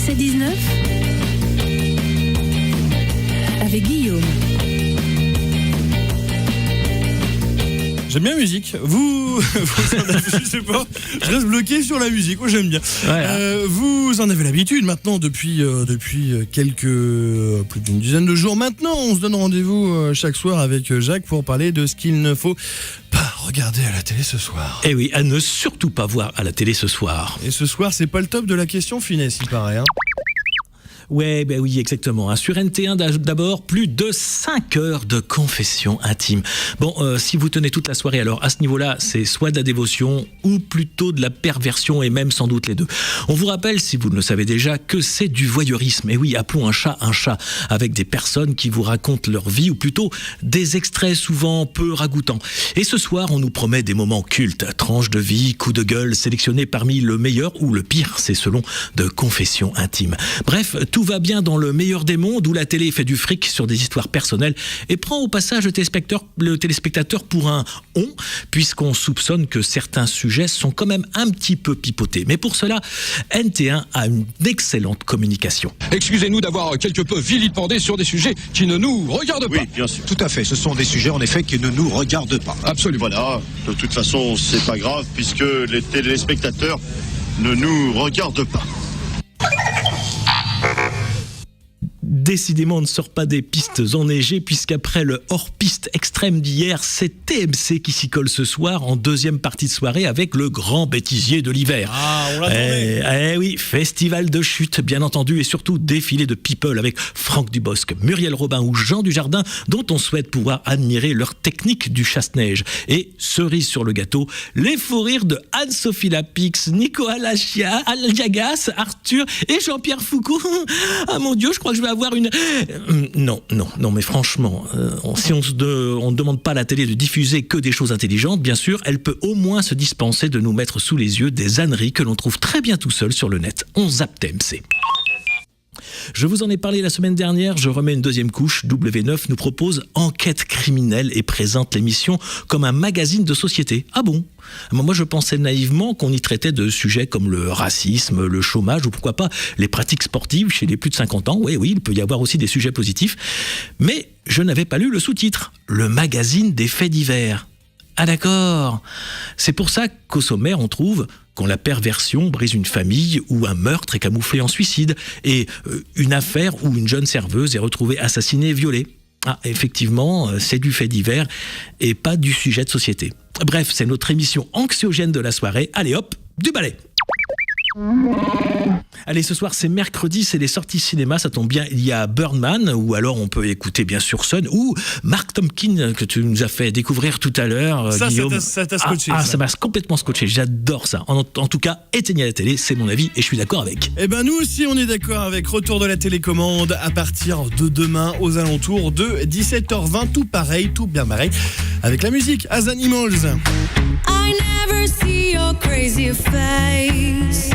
17-19 avec Guillaume. J'aime bien la musique. Je sais pas. Je reste bloqué sur la musique. Moi, j'aime bien. Ouais. Vous en avez l'habitude maintenant depuis plus d'une dizaine de jours. Maintenant, on se donne rendez-vous chaque soir avec Jacques pour parler de ce qu'il ne faut pas regarder à la télé ce soir. Eh oui, à ne surtout pas voir à la télé ce soir. Et ce soir, c'est pas le top de la question finesse, il paraît. Hein. Ouais, ben oui, exactement. Sur NT1, d'abord, plus de 5 heures de confession intime. Bon, si vous tenez toute la soirée, alors à ce niveau-là, c'est soit de la dévotion ou plutôt de la perversion, et même sans doute les deux. On vous rappelle, si vous ne le savez déjà, que c'est du voyeurisme. Et oui, appelons un chat, avec des personnes qui vous racontent leur vie, ou plutôt des extraits souvent peu ragoûtants. Et ce soir, on nous promet des moments cultes, tranches de vie, coups de gueule, sélectionnés parmi le meilleur ou le pire, c'est selon de confession intime. Bref, tout va bien dans le meilleur des mondes où la télé fait du fric sur des histoires personnelles et prend au passage le téléspectateur pour un on, puisqu'on soupçonne que certains sujets sont quand même un petit peu pipotés. Mais pour cela, NT1 a une excellente communication. Excusez-nous d'avoir quelque peu vilipendé sur des sujets qui ne nous regardent pas. Oui, bien sûr. Tout à fait, ce sont des sujets en effet qui ne nous regardent pas. Absolument. Voilà, de toute façon, c'est pas grave puisque les téléspectateurs ne nous regardent pas. Décidément, on ne sort pas des pistes enneigées, puisqu'après le hors-piste extrême d'hier, c'est TMC qui s'y colle ce soir en deuxième partie de soirée avec le grand bêtisier de l'hiver. Ah, on l'attendait. Eh oui, festival de chute, bien entendu, et surtout défilé de people avec Franck Dubosc, Muriel Robin ou Jean Dujardin, dont on souhaite pouvoir admirer leur technique du chasse-neige. Et cerise sur le gâteau, les faux rires de Anne-Sophie Lapix, Nicolas Aliagas, Arthur et Jean-Pierre Foucault. Ah mon Dieu, je crois que je vais avoir une... Non, mais franchement, si on ne demande pas à la télé de diffuser que des choses intelligentes, bien sûr, elle peut au moins se dispenser de nous mettre sous les yeux des âneries que l'on trouve très bien tout seul sur le net. On zappe TMC. Je vous en ai parlé la semaine dernière, je remets une deuxième couche. W9 nous propose Enquête criminelle et présente l'émission comme un magazine de société. Ah bon ? Moi, je pensais naïvement qu'on y traitait de sujets comme le racisme, le chômage ou pourquoi pas les pratiques sportives chez les plus de 50 ans. Oui, il peut y avoir aussi des sujets positifs. Mais je n'avais pas lu le sous-titre, le magazine des faits divers. Ah d'accord. C'est pour ça qu'au sommaire, on trouve quand la perversion brise une famille ou un meurtre est camouflé en suicide et une affaire où une jeune serveuse est retrouvée assassinée et violée. Ah, effectivement, c'est du fait divers et pas du sujet de société. Bref, c'est notre émission anxiogène de la soirée. Allez hop, du balai. Allez, ce soir c'est mercredi, c'est les sorties cinéma, ça tombe bien, il y a Birdman, ou alors on peut écouter bien sûr Sun, ou Mark Tompkins que tu nous as fait découvrir tout à l'heure, Guillaume. Ça t'a scotché. Ça m'a complètement scotché, j'adore ça. En tout cas, éteignez la télé, c'est mon avis et je suis d'accord avec. Eh ben nous aussi on est d'accord avec retour de la télécommande à partir de demain aux alentours de 17h20, tout pareil, tout bien pareil, avec la musique As Animals. I never see your crazy face.